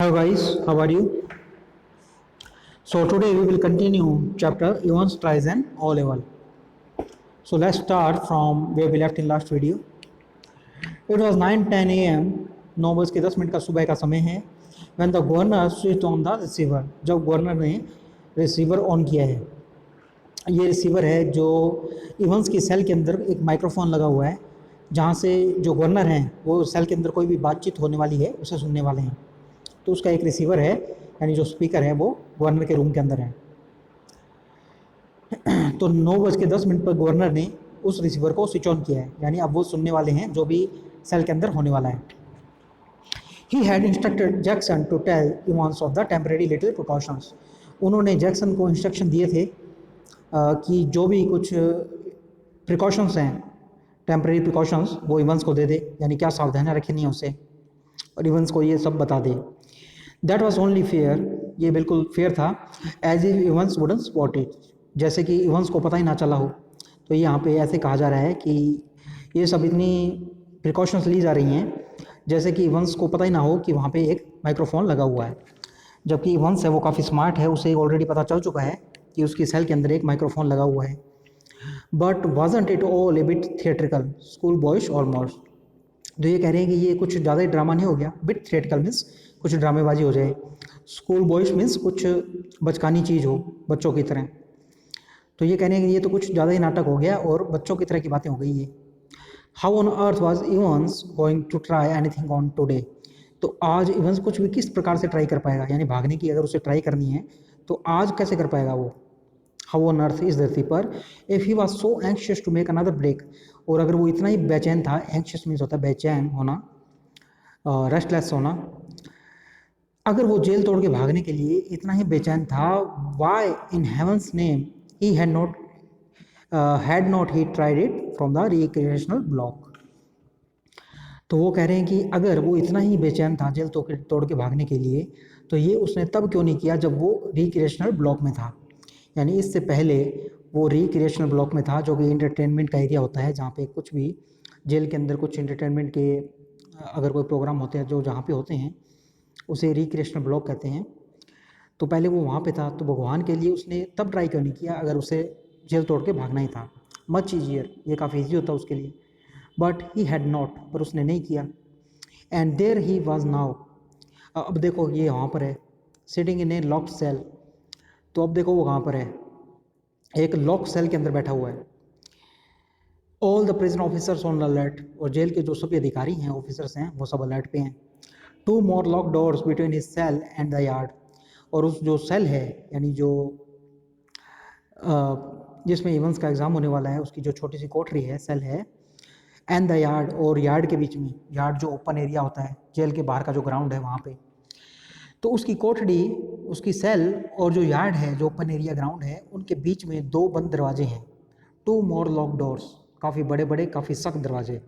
Hello guys, how are you? So today we will continue chapter Evans Trizen O level. So let's start from where we left in last video. It was 9:10 a.m. 9 बज के 10 minute का सुबह का समय है. When the governor switched on the receiver, जब governor ने receiver on किया है. ये रिसीवर है जो इवंस की सेल के अंदर एक माइक्रोफोन लगा हुआ है, जहाँ से जो गवर्नर हैं वो सेल के अंदर कोई भी बातचीत होने वाली है उसे सुनने वाले हैं. तो उसका एक रिसीवर है, यानी जो स्पीकर है वो गवर्नर के रूम के अंदर है. तो 9 बज के 10 मिनट पर गवर्नर ने उस रिसीवर को स्विच ऑन किया है, यानी अब वो सुनने वाले हैं जो भी सेल के अंदर होने वाला है. He had instructed Jackson to tell Evans of the temporary little precautions. उन्होंने जैक्सन को इंस्ट्रक्शन दिए थे कि जो भी कुछ प्रिकॉशंस हैं, टेम्परेरी प्रिकॉशंस, वो इवंस को दे दे, यानी क्या सावधानियाँ रखनी है उसे, और इवंस को ये सब बता दे. दैट वॉज ओनली फेयर, ये बिल्कुल फेयर था. As if Evans wouldn't spot it, जैसे कि इवंस को पता ही ना चला हो. तो यहाँ पे ऐसे कहा जा रहा है कि ये सब इतनी प्रिकॉशंस ली जा रही हैं जैसे कि इवंस को पता ही ना हो कि वहाँ पे एक माइक्रोफोन लगा हुआ है. जबकि इवंस है वो काफ़ी स्मार्ट है, उसे ऑलरेडी पता चल चुका है कि उसकी सेल के अंदर एक माइक्रोफोन लगा हुआ है. But wasn't it all A bit theatrical, school boys almost. तो ये कह रहे हैं कि ये कुछ ज़्यादा ही ड्रामा नहीं हो गया. बिट थिएट्रिकल मीन्स कुछ ड्रामेबाजी हो जाए. स्कूल बॉयज मीन्स कुछ बचकानी चीज़ हो, बच्चों की तरह. तो ये कह रहे हैं कि ये तो कुछ ज़्यादा ही नाटक हो गया और बच्चों की तरह की बातें हो गई ये. How on earth was Evans going to try anything on today. तो आज इवंस कुछ भी किस प्रकार से ट्राई कर पाएगा, यानी भागने की अगर उसे ट्राई करनी है तो आज कैसे कर पाएगा वो. हाउ ऑन अर्थ इस धरती पर if he was so anxious to make another break. और अगर वो इतना ही बेचैन था, एंक्शियस मीन्स होता है बेचैन होना, रेस्टलेस होना. अगर वो जेल तोड़ के भागने के लिए इतना ही बेचैन था, why in heaven's name he had not he tried it from the recreational block. तो वो कह रहे हैं कि अगर वो इतना ही बेचैन था जेल तोड़ के भागने के लिए, तो ये उसने तब क्यों नहीं किया जब वो रिक्रिएशनल ब्लॉक में था. यानी इससे पहले वो रिक्रिएशनल ब्लॉक में था, जो कि इंटरटेनमेंट का एरिया होता है, जहाँ पे कुछ भी जेल के अंदर कुछ इंटरटेनमेंट के अगर कोई प्रोग्राम होते हैं जो जहाँ पे होते हैं उसे रिक्रिएशनल ब्लॉक कहते हैं. तो पहले वो वहाँ पे था, तो भगवान के लिए उसने तब ट्राई क्यों नहीं किया अगर उसे जेल तोड़ के भागना ही था. मच ईजियर, ये काफ़ी ईजी होता उसके लिए. बट ही हैड नॉट, पर उसने नहीं किया. And there he was now. अब देखो ये वहाँ पर है, sitting in a locked cell. तो अब देखो वो कहाँ पर है, एक लॉक सेल के अंदर बैठा हुआ है. All the prison officers on alert. और जेल के जो सभी अधिकारी हैं, ऑफिसर्स हैं, वो सब अलर्ट पे हैं. 2 more lock doors between his cell and the yard. और उस जो सेल है, यानी जो जिसमें इवंस का एग्ज़ाम होने वाला है, उसकी जो छोटी सी कोठरी है, सेल है, एंड द यार्ड, और यार्ड के बीच में, यार्ड जो ओपन एरिया होता है जेल के बाहर का जो ग्राउंड है वहाँ पे. तो उसकी कोठरी, उसकी सेल और जो यार्ड है, जो ओपन एरिया ग्राउंड है, उनके बीच में 2 बंद दरवाजे हैं. 2 more लॉक डोर्स, काफ़ी बड़े बड़े, काफ़ी सख्त दरवाजे.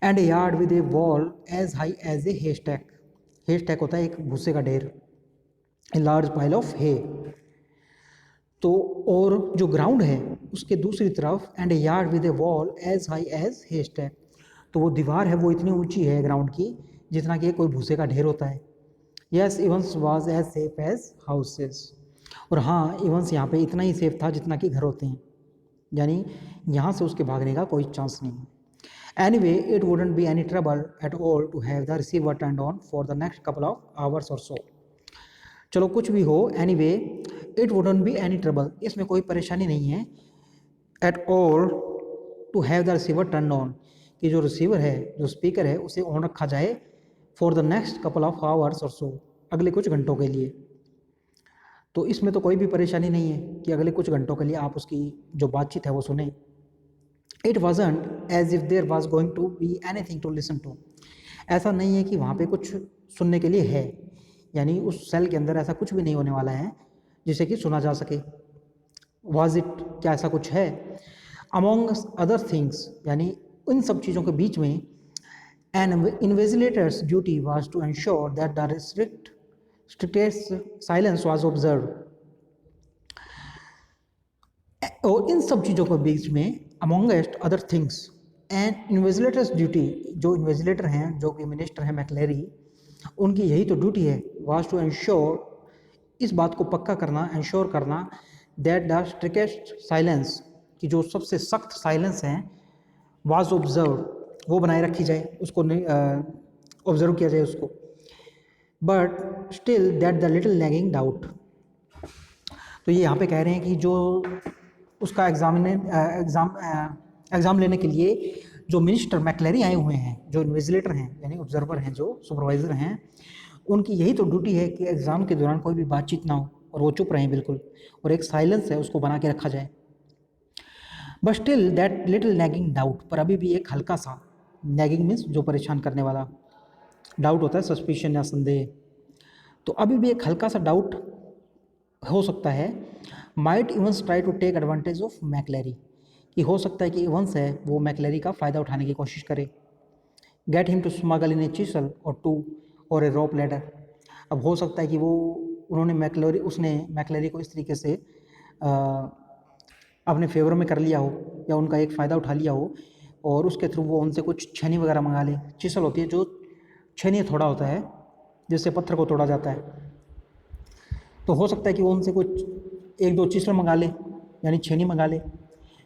And a yard with a wall as high as a haystack. Haystack होता है एक भूसे का ढेर, a large pile of hay. तो और जो ग्राउंड है उसके दूसरी तरफ, and a yard with a wall as high as haystack. तो वो दीवार है वो इतनी ऊंची है ग्राउंड की जितना कि कोई भूसे का ढेर होता है. Yes, Evans was as safe as houses. और हाँ, इवंस यहाँ पे इतना ही सेफ था जितना कि घर होते हैं, यानी यहाँ से उसके भागने का कोई चांस नहीं. Anyway, it wouldn't be any trouble at all to have the receiver turned on for the next couple of hours or so. चलो कुछ भी हो, anyway, it wouldn't be any trouble, इसमें कोई परेशानी नहीं है, at all to have the receiver turned on, कि जो रिसीवर है, जो स्पीकर है, उसे ऑन रखा जाए for the next couple of hours or so, अगले कुछ घंटों के लिए. तो इसमें तो कोई भी परेशानी नहीं है कि अगले कुछ घंटों के लिए आप उसकी जो बातचीत है वो सुने. It wasn't as if there was going to be anything to listen to. ऐसा नहीं है कि वहाँ पे कुछ सुनने के लिए है, यानी उस सेल के अंदर ऐसा कुछ भी नहीं होने वाला है जिसे कि सुना जा सके. Was it, क्या ऐसा कुछ है? Among other things, यानी इन सब चीज़ों के बीच में, an invigilator's duty was to ensure that the strictest silence was observed. और इन सब चीज़ों के बीच में, amongst other things, an invigilator's duty, जो इन्वेजिलेटर हैं, जो कि मिनिस्टर हैं मैकलेरी, उनकी यही तो ड्यूटी है, वाज टू इंश्योर, इस बात को पक्का करना, इंश्योर करना, दैट द स्ट्रिक्टेस्ट साइलेंस, कि जो सबसे सख्त साइलेंस है, वाज ऑब्जर्व, वो बनाए रखी जाए, उसको नहीं ऑब्जर्व किया जाए उसको, but still that the little nagging doubt. तो ये यहाँ पे कह रहे हैं कि जो उसका एग्ज़ाम लेने के लिए जो मिनिस्टर मैक्लेरी आए हुए हैं, जो इन्विजिलेटर हैं यानी ऑब्जर्वर हैं, जो सुपरवाइज़र हैं, उनकी यही तो ड्यूटी है कि एग्ज़ाम के दौरान कोई भी बातचीत ना हो और वो चुप रहें बिल्कुल, और एक साइलेंस है उसको बना के रखा जाए। But still that little nagging doubt, पर अभी भी एक हल्का सा, नैगिंग मीन्स जो परेशान करने वाला, डाउट होता है सस्पिशन या संदेह, तो अभी भी एक हल्का सा डाउट हो सकता है, might Evans try to take advantage of McCleary, कि हो सकता है कि इवंस है वो मैक्लेरी का फ़ायदा उठाने की कोशिश करे, get him to smuggle in a chisel or a rope ladder. अब हो सकता है कि वो उसने मैक्लेरी को इस तरीके से अपने फेवर में कर लिया हो या उनका एक फ़ायदा उठा लिया हो, और उसके थ्रू वो उनसे कुछ छेनी वगैरह मंगा ले। चिसल होती है जो छेनी थोड़ा होता है जिससे पत्थर को तोड़ा जाता है, तो हो सकता है कि वो उनसे कुछ एक दो चिसल मंगा ले यानी छेनी मंगा ले,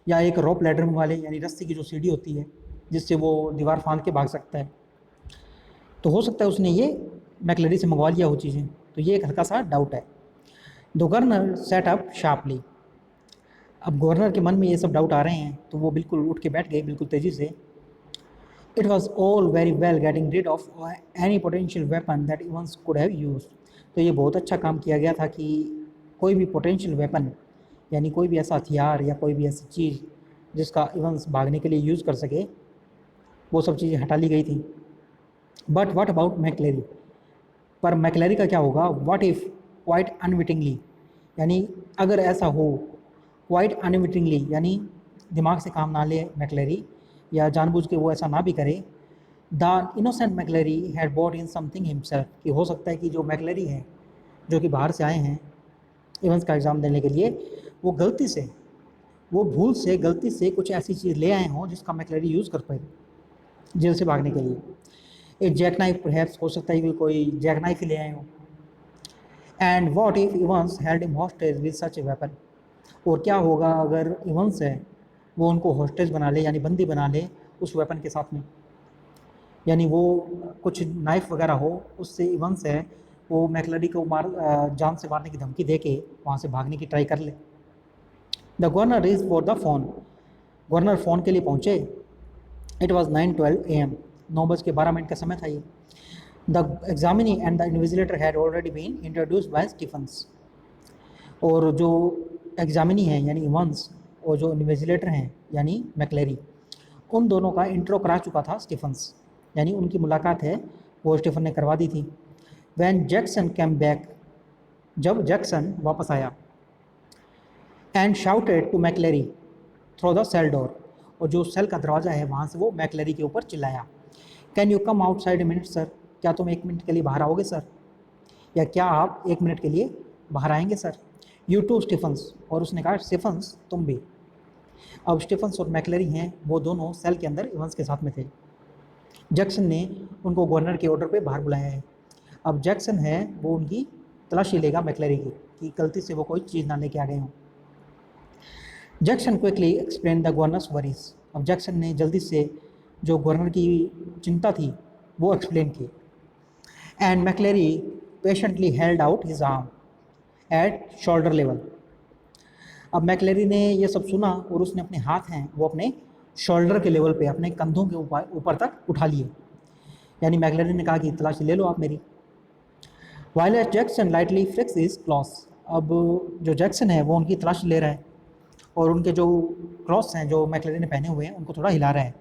या एक रोप लैडर मंगा ले यानी रस्सी की जो सीढ़ी होती है जिससे वो दीवार फांद के भाग सकता है। तो हो सकता है उसने ये मैक्लेरी से मंगवा लिया हो चीज़ें, तो ये एक हल्का सा डाउट है। The governor set up sharply, अब गवर्नर के मन में ये सब डाउट आ रहे हैं तो वो बिल्कुल उठ के बैठ गए बिल्कुल तेज़ी से। It was all very well getting rid of any potential weapon that Evans could have use, तो ये बहुत अच्छा काम किया गया था कि कोई भी पोटेंशियल वेपन यानी कोई भी ऐसा हथियार या कोई भी ऐसी चीज़ जिसका इवंस भागने के लिए यूज़ कर सके, वो सब चीज़ें हटा ली गई थी। बट व्हाट अबाउट मैक्लेरी, पर मैक्लेरी का क्या होगा, व्हाट इफ़ क्वाइट अनविटिंगली, यानी अगर ऐसा हो, क्वाइट अनविटिंगली यानी दिमाग से काम ना ले मैक्लेरी या जानबूझ के वो ऐसा ना भी करे, the innocent McCleary had bought in something himself, कि हो सकता है कि जो मैक्लेरी हैं जो कि बाहर से आए हैं इवेंट्स का एग्ज़ाम देने के लिए, वो भूल से गलती से कुछ ऐसी चीज़ ले आए हों जिसका मैक्लेरी यूज़ कर पाए जेल से भागने के लिए। एक जैक नाइफ परहैप्स, हो सकता है कि कोई जैक नाइफ ही ले आए हों। And what if Evans held him hostage with such a weapon, और क्या होगा अगर इवंस है वो उनको हॉस्टेज बना ले यानी बंदी बना ले उस वेपन के साथ में, यानी वो कुछ नाइफ वगैरह हो, उससे इवंस है वो मैक्लेरी को जान से मारने की धमकी दे के वहाँ से भागने की ट्राई कर ले। The governor reach for the phone, governor phone के लिए पहुँचे। इट वॉज 9:12 AM, 9:12 का समय था ये। The examinee and the invigilator had already been introduced by Stephens, और जो एग्जामिनी हैं यानी इवंस और जो इन्विजिलेटर हैं यानी मैक्लेरी, उन दोनों का इंट्रो करा चुका था स्टीफन्स, यानी उनकी मुलाकात है वो स्टीफन ने करवा दी थी। वैन जैक्सन कैम बैक, जब जैक्सन वापस आया, and shouted to McCleary through the cell door, और जो सेल का दरवाज़ा है वहाँ से वो मैक्लेरी के ऊपर चिल्लाया, can you come outside a minute sir, क्या तुम 1 मिनट के लिए बाहर आओगे सर, या क्या आप 1 मिनट के लिए बाहर आएंगे सर। यू टू स्टीफन्स, और उसने कहा स्टीफन्स तुम भी। अब स्टीफन्स और मैक्लेरी हैं वो दोनों सेल के अंदर इवंस के साथ में थे। जैक्सन ने उनको गवर्नर के ऑर्डर पे बाहर बुलाया है। अब जैक्सन है वो उनकी तलाशी लेगा मैक्लेरी की कि गलती से वो कोई चीज़ ना लेके आ गए हों। Jackson quickly explain the governors worries, अब जैक्सन ने जल्दी से जो गवर्नर की चिंता थी वो एक्सप्लेन की। And McCleary patiently held out his arm at shoulder level, अब मैक्लेरी ने ये सब सुना और उसने अपने हाथ हैं वो अपने शोल्डर के लेवल पे, अपने कंधों के ऊपर तक उठा लिए, यानी मैक्लेरी ने कहा कि तलाशी ले लो आप मेरी। While Jackson lightly flix his clothes, अब जो जैक्सन है वो उनकी तलाशी ले रहा है और उनके जो क्लॉथ्स हैं जो मैक्लेरी ने पहने हुए हैं उनको थोड़ा हिला रहा है।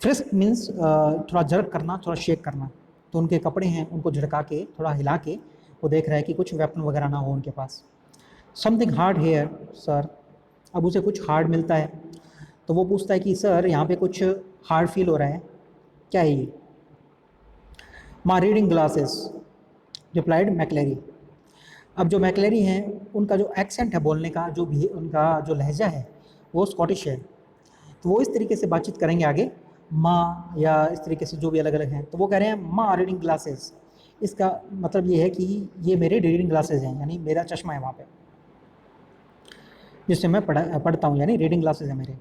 फ्रिस्क मीन्स थोड़ा जर्क करना, थोड़ा शेक करना, तो उनके कपड़े हैं उनको झड़का के थोड़ा हिला के वो देख रहा है कि कुछ वेपन वगैरह ना हो उनके पास। समथिंग हार्ड हेयर सर, अब उसे कुछ हार्ड मिलता है तो वो पूछता है कि सर यहाँ पे कुछ हार्ड फील हो रहा है, क्या है ये। माई रीडिंग ग्लासेस रिप्लाइड मैक्लेरी, अब जो मैक्लेरी हैं उनका जो एक्सेंट है बोलने का, उनका जो लहजा है वो स्कॉटिश है, तो वो इस तरीके से बातचीत करेंगे आगे माँ या इस तरीके से जो भी अलग अलग हैं, तो वो कह रहे हैं माँ रीडिंग ग्लासेस। इसका मतलब ये है कि ये मेरे रीडिंग ग्लासेस हैं, यानी मेरा चश्मा है वहाँ पे जिससे मैं पढ़ता हूँ, यानी रीडिंग ग्लासेस है मेरे।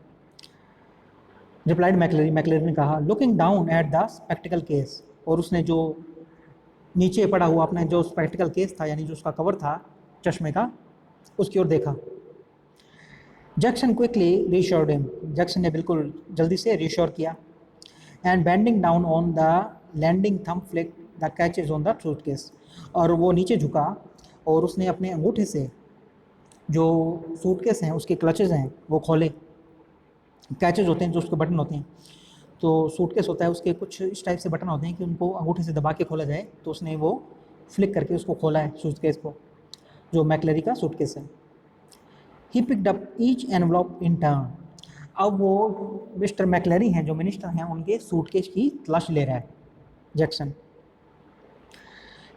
रिप्लाइड मैकलरी, मैकलरी ने कहा looking down at the spectacled case, और उसने जो नीचे पड़ा हुआ अपने जो स्पेक्टिकल केस था, यानी जो उसका कवर था चश्मे का, उसकी ओर देखा। Jackson quickly reassured him, Jackson ने बिल्कुल जल्दी से रीश्योर किया। And bending down on the landing thumb flick the catches on the suitcase, और वो नीचे झुका और उसने अपने अंगूठे से जो सूटकेस हैं उसके क्लचेज हैं वो खोले। कैचेज होते हैं जो उसके बटन होते हैं, तो सूटकेस होता है उसके कुछ इस टाइप से बटन होते हैं कि उनको अंगूठे से दबा के खोला जाए, तो उसने वो फ्लिक करके उसको खोला है सूटकेस को, जो मैकलरी का सूटकेस है। He picked up each envelope in turn, अब वो मिस्टर मैकलरी हैं जो मिनिस्टर हैं उनके सूटकेस की तलाश ले रहा है Jackson.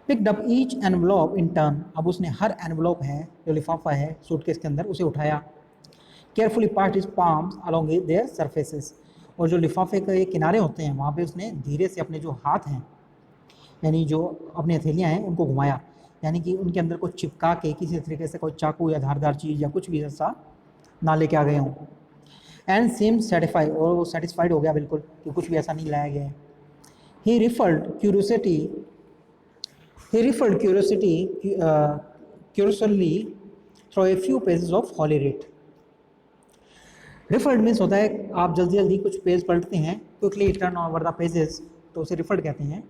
Picked up each envelope in turn, अब उसने हर एनवलप है जो लिफाफा है सूटकेस के अंदर उसे उठाया। Carefully part his palms along their surfaces, और जो लिफाफे के किनारे होते हैं वहाँ पे उसने धीरे से अपने जो हाथ हैं, यानी जो अपनी हथेलियाँ हैं उनको घुमाया, यानी कि उनके अंदर कुछ चिपका के किसी तरीके से कोई चाकू या धारदार चीज़ या कुछ भी ऐसा ना लेके आ गए हों। एंड सेम सेटिस्फाइड, और वो सेटिस्फाइड हो गया बिल्कुल कि कुछ भी ऐसा नहीं लाया गया है। He riffled curiosity curiously through a few pages of Holy Writ. Riffled means होता है आप जल्दी जल्दी कुछ पेज पढ़ते हैं, quickly turn over the pages, तो उसे रिफर्ड कहते हैं।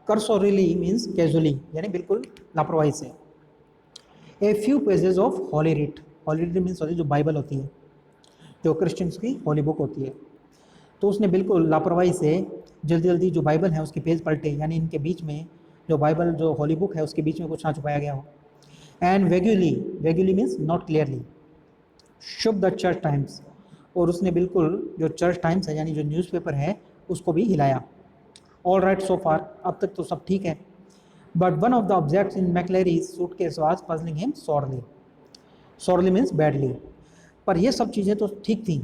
कर्सोरिली मीन्स कैजुअली, यानी बिल्कुल लापरवाही से। A few pages of holy writ, holy writ means होती है जो बाइबल होती है, जो क्रिश्चियंस की हॉली बुक होती है, तो उसने बिल्कुल लापरवाही से जल्दी जल्दी जो बाइबल है उसके पेज पलटे, यानी इनके बीच में जो बाइबल जो हॉली बुक है उसके बीच में कुछ ना छुपाया गया हो। And vaguely means not clearly शुभ द चर्च टाइम्स, और उसने बिल्कुल जो चर्च टाइम्स है यानी जो न्यूज़पेपर है उसको भी हिलाया। ऑल राइट सो फार, अब तक तो सब ठीक है। But one of the objects in McCleary's suitcase was puzzling him sorely, sorely means badly, पर ये सब चीज़ें तो ठीक थी,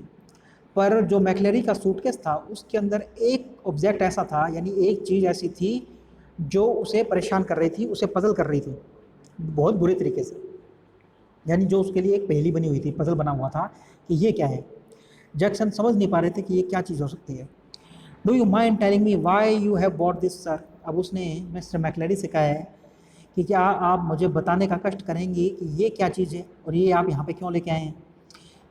पर जो मैकलरी का सूटकेस था उसके अंदर एक ऑब्जेक्ट ऐसा था, यानी एक चीज़ ऐसी थी जो उसे परेशान कर रही थी, उसे पजल कर रही थी बहुत बुरे तरीके से, यानी जो उसके लिए एक पहेली बनी हुई थी, पजल बना हुआ था कि ये क्या है। जैक्सन समझ नहीं पा रहे थे कि ये क्या चीज़ हो सकती है। Do you mind telling me why you have bought this sir, अब उसने मिस्टर मैकलरी से कहा है कि क्या आप मुझे बताने का कष्ट करेंगे कि ये क्या चीज़ है और ये आप यहाँ पे क्यों लेके आए हैं।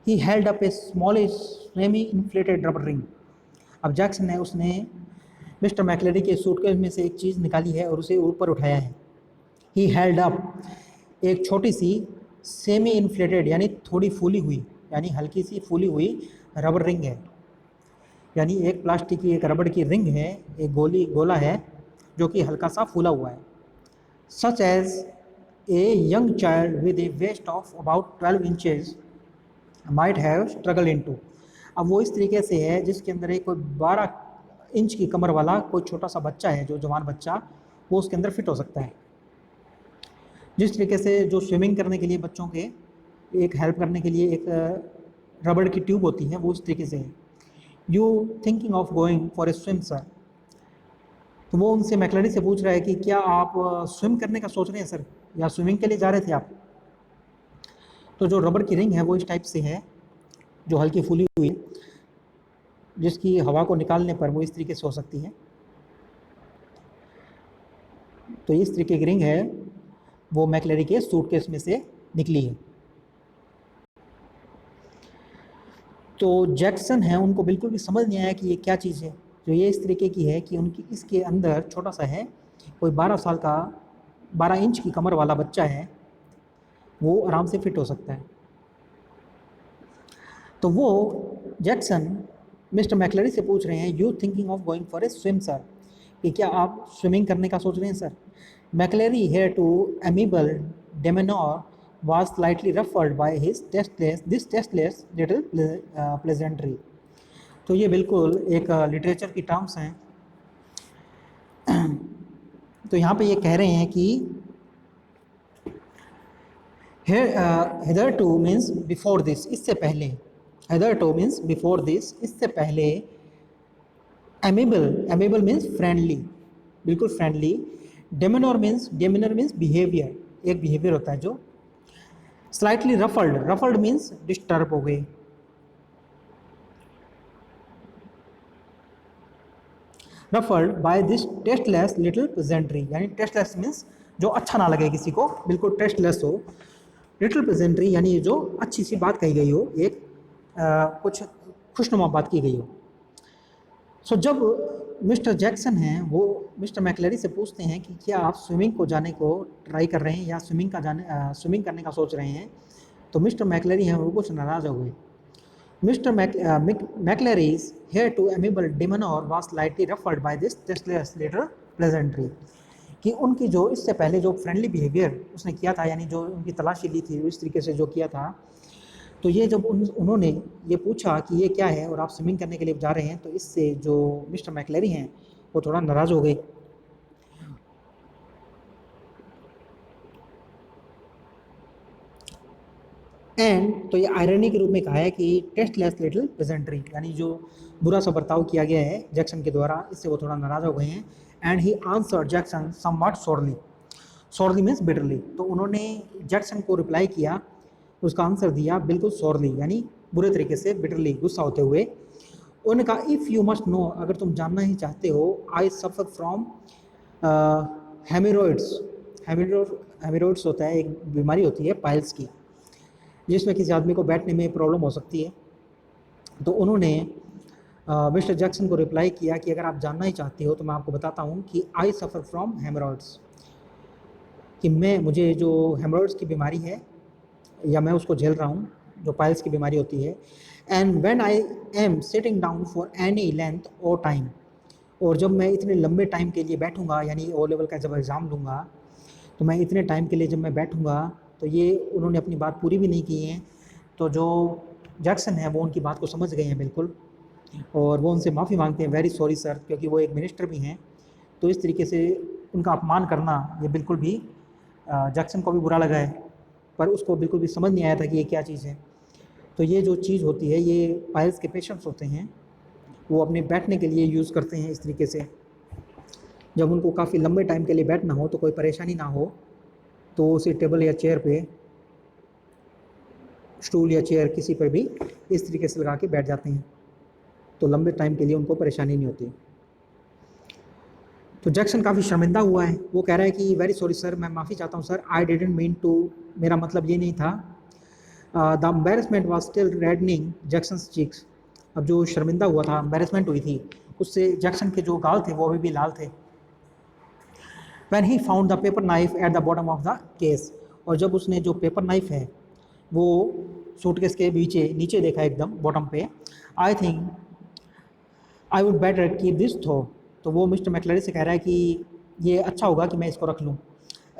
He held up A small semi inflated rubber ring, अब जैक्सन ने उसने मिस्टर मैकलरी के सूटकेस में से एक चीज़ निकाली है और उसे ऊपर उठाया है। ही हेल्ड अप, एक छोटी सी सेमी इन्फ्लेटेड यानी थोड़ी फूली हुई, यानी हल्की सी फूली हुई रबर रिंग है, यानी एक प्लास्टिक की एक रबड़ की रिंग है, एक गोला है जो कि हल्का सा फूला हुआ है। Such as a young child with a waist of about 12 inches might have struggle into, अब वो इस तरीके से है जिसके अंदर एक कोई 12 इंच की कमर वाला कोई छोटा सा बच्चा है, जो जवान बच्चा, वो उसके अंदर फिट हो सकता है। जिस तरीके से जो स्विमिंग करने के लिए बच्चों के एक हेल्प करने के लिए एक रबड़ की ट्यूब होती है, वो उस तरीके से है। You thinking of going for a swim sir, तो वो उनसे मैकलरी से पूछ रहा है कि क्या आप स्विम करने का सोच रहे हैं सर, या स्विमिंग के लिए जा रहे थे आप। तो जो रबड़ की रिंग है वो इस टाइप से है, जो हल्की फूली हुई, जिसकी हवा को निकालने पर वो इस तरीके से हो सकती है। तो इस तरीके की रिंग है, वो मैकलरी के सूटकेस में से निकली है। तो जैक्सन है उनको बिल्कुल भी समझ नहीं आया कि ये क्या चीज़ है, जो ये इस तरीके की है कि उनकी इसके अंदर छोटा सा है, कोई 12 साल का 12 इंच की कमर वाला बच्चा है, वो आराम से फिट हो सकता है। तो वो जैक्सन मिस्टर मैकलरी से पूछ रहे हैं you thinking of going for a swim sir, कि क्या आप स्विमिंग करने का सोच रहे हैं sir. McCleary hitherto amiable demeanour was slightly ruffled by his tasteless little pleasantry, तो ये बिल्कुल एक लिटरेचर की टर्म्स हैं। तो यहाँ पे ये कह रहे हैं कि hitherto मीन्स बिफोर दिस, इससे पहले, hitherto मीन्स बिफोर दिस, इससे पहले एमेबल मीन्स फ्रेंडली, बिल्कुल फ्रेंडली। डेमिनर मीन्स बिहेवियर, एक बिहेवियर होता है जो। स्लाइटली रफल्ड मीन्स डिस्टर्ब हो गए। Ruffled by this tasteless little pleasantry, यानी टेस्टलेस मीन्स जो अच्छा ना लगे किसी को, बिल्कुल टेस्टलेस हो। लिटिल प्रेजेंट्री यानी जो अच्छी सी बात कही गई हो, एक कुछ खुशनुमा बात की गई हो। सो जब मिस्टर जैक्सन हैं वो मिस्टर मैकलरी से पूछते हैं कि क्या आप स्विमिंग को जाने को ट्राई कर रहे हैं या स्विमिंग करने का सोच रहे हैं, तो मिस्टर मैकलरी हैं वो कुछ नाराज़ हो गए। Mr McCleary's hitherto amiable demeanour was slightly ruffled by this tasteless little pleasantry, कि उनकी जो इससे पहले जो फ्रेंडली बिहेवियर उसने किया था, यानी जो उनकी तलाशी ली थी इस तरीके से जो किया था, तो ये जब उन्होंने ये पूछा कि ये क्या है और आप स्विमिंग करने के लिए जा रहे हैं, तो इससे जो मिस्टर मैकलरी हैं वो थोड़ा नाराज़ हो गए। एंड तो ये आयरनी के रूप में कहा है कि टेस्टलेस लिटिल प्रेजेंट्री, यानी जो बुरा सा बर्ताव किया गया है जैक्सन के द्वारा, इससे वो थोड़ा नाराज़ हो गए हैं। And he answer Jackson somewhat sorely means bitterly, तो उन्होंने जैक्सन को रिप्लाई किया, उसका आंसर दिया बिल्कुल सॉरली यानी बुरे तरीके से, बिटरली गुस्सा होते हुए। उन्होंने कहा इफ़ यू मस्ट नो, अगर तुम जानना ही चाहते हो, आई सफ़र फ्रॉम हेमोरॉइड्स। हेमोरॉइड्स होता है, एक बीमारी होती है पाइल्स की, जिसमें किसी आदमी को बैठने में प्रॉब्लम हो सकती है। तो उन्होंने मिस्टर जैक्सन को रिप्लाई किया कि अगर आप जानना ही चाहते हो तो मैं आपको बताता हूँ कि आई सफ़र फ्रॉम हेमोरॉइड्स, कि मुझे जो हेमोरॉइड्स की बीमारी है या मैं उसको झेल रहा हूँ, जो पाइल्स की बीमारी होती है। And when I am sitting down for any length और टाइम, और जब मैं इतने लंबे टाइम के लिए बैठूंगा, यानी ओ लेवल का जब एग्ज़ाम दूंगा, तो मैं इतने टाइम के लिए जब मैं बैठूंगा, तो ये उन्होंने अपनी बात पूरी भी नहीं की है। तो जो जैक्सन है वो उनकी बात को समझ गए हैं बिल्कुल, और वो उनसे माफ़ी मांगते हैं, वेरी सॉरी सर, क्योंकि वो एक मिनिस्टर भी हैं। तो इस तरीके से उनका अपमान करना ये बिल्कुल भी जैक्सन को भी बुरा लगा है, पर उसको बिल्कुल भी समझ नहीं आया था कि ये क्या चीज़ है। तो ये जो चीज़ होती है, ये पायल्स के पेशेंट्स होते हैं, वो अपने बैठने के लिए यूज़ करते हैं इस तरीके से। जब उनको काफ़ी लंबे टाइम के लिए बैठना हो, तो कोई परेशानी ना हो, तो उसी टेबल या चेयर पे, स्टूल या चेयर किसी पर भी इस तरीके से लगा के बैठ जाते हैं, तो लंबे टाइम के लिए उनको परेशानी नहीं होती। तो जैक्सन काफ़ी शर्मिंदा हुआ है, वो कह रहा है कि वेरी सॉरी सर, मैं माफ़ी चाहता हूँ sir, I didn't mean to, मेरा मतलब ये नहीं था। The embarrassment was still reddening Jackson's cheeks, अब जो शर्मिंदा हुआ था, एम्बेरसमेंट हुई थी, उससे जैक्सन के जो गाल थे वो अभी भी लाल थे। When he found the paper knife at the bottom of the case, और जब उसने जो पेपर नाइफ है वो सूटकेस के नीचे देखा एकदम बॉटम पे, I think I would better keep this थो, तो वो मिस्टर मैकलरी से कह रहा है कि ये अच्छा होगा कि मैं इसको रख लूँ,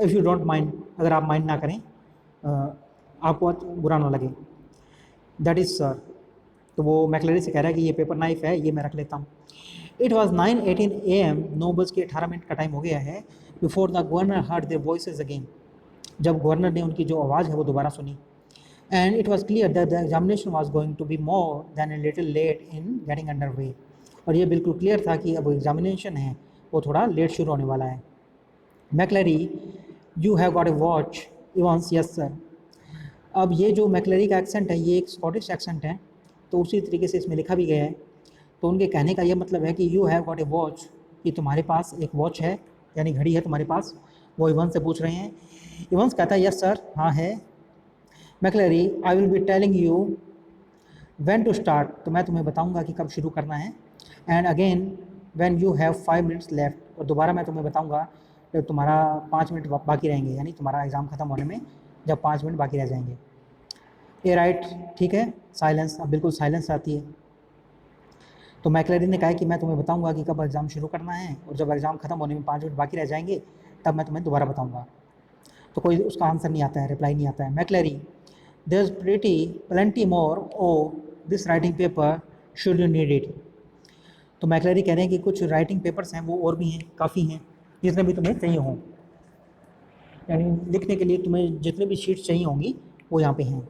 इफ़ यू डोंट माइंड, अगर आप माइंड ना करें, आपको बुरा ना लगे। दैट इज़ सर, तो वो मैकलरी से कह रहा है कि ये पेपर नाइफ है, ये मैं रख लेता हूँ। इट वॉज 9:18 AM, 9:18 का टाइम हो गया है। Before the governor heard their voices again, जब गवर्नर ने उनकी जो आवाज़ है वो दोबारा सुनी। And it was clear that the examination was going to be more than a little late in getting under way, और ये बिल्कुल क्लियर था कि अब एग्जामिनेशन है वो थोड़ा लेट शुरू होने वाला है। मैकलरी, you have got a watch, Evans, yes sir. अब ये जो मैकलरी का एक्सेंट है ये एक स्कॉटिश एक्सेंट है, तो उसी तरीके से इसमें लिखा भी गया है। तो उनके कहने का ये मतलब है कि you have got a watch, कि तुम्हारे पास एक वॉच है, यानी घड़ी है तुम्हारे पास, वो इवांस से पूछ रहे हैं। इवांस कहता है यस सर, हाँ है। McLeary, I will be telling you when to start, तो मैं तुम्हें बताऊंगा कि कब शुरू करना है। And again when you have 5 minutes left, और दोबारा मैं तुम्हें बताऊंगा जब तुम्हारा 5 मिनट बाकी रहेंगे, यानी तुम्हारा एग्ज़ाम ख़त्म होने में जब 5 मिनट बाकी रह जाएंगे। ए राइट, ठीक है। साइलेंस, अब बिल्कुल साइलेंस आती है। तो मैकलरी ने कहा कि मैं तुम्हें बताऊंगा कि कब एग्ज़ाम शुरू करना है, और जब एग्ज़ाम ख़त्म होने में 5 मिनट बाकी रह जाएंगे तब मैं तुम्हें दोबारा बताऊंगा। तो कोई उसका आंसर नहीं आता है, रिप्लाई नहीं आता है। McLeary, there is plenty more of this writing paper, should you need it. तो मैकलरी कह रहे हैं कि कुछ राइटिंग पेपर्स हैं वो और भी हैं, काफ़ी हैं, जितने भी तुम्हें चाहिए हों, यानी लिखने के लिए तुम्हें जितने भी शीट्स चाहिए होंगी वो यहाँ पे हैं।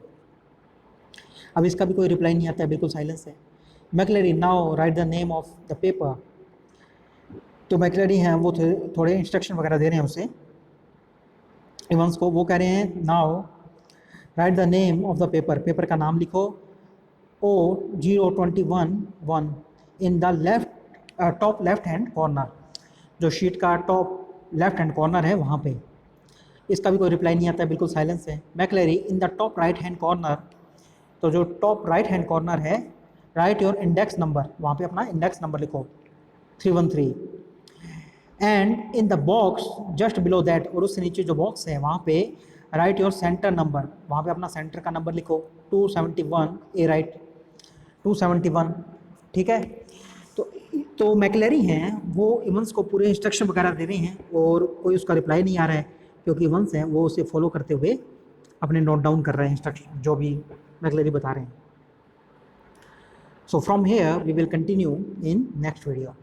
अब इसका भी कोई रिप्लाई नहीं आता है, बिल्कुल साइलेंस है। मैकलरी, now right the name of the paper, तो मैकलरी हैं वो थोड़े इंस्ट्रक्शन वगैरह दे रहे हैं उसे इवंस को। वो कह रहे हैं now right the name of the paper, paper का नाम लिखो O0211 in the left top left hand corner, जो शीट का टॉप लेफ्ट हैंड कॉर्नर है वहाँ पे। इसका भी कोई रिप्लाई नहीं आता है, बिल्कुल साइलेंस है। मैकलरी in the top right hand corner, तो जो टॉप राइट हैंड कॉर्नर है, राइट योर इंडेक्स नंबर, वहाँ पे अपना इंडेक्स नंबर लिखो 313 and in the box just below that, और उससे नीचे जो बॉक्स है वहाँ पे राइट योर सेंटर नंबर, वहाँ पे अपना सेंटर का नंबर लिखो 271 ए राइट 271। ठीक है, तो मैकलरी हैं वो इवंस को पूरे इंस्ट्रक्शन वगैरह दे रहे हैं और कोई उसका रिप्लाई नहीं आ रहा है, क्योंकि इवंस हैं वो उसे फॉलो करते हुए अपने नोट डाउन कर रहे हैं इंस्ट्रक्शन जो भी मैकलरी बता रहे हैं। So from here we will continue in next video.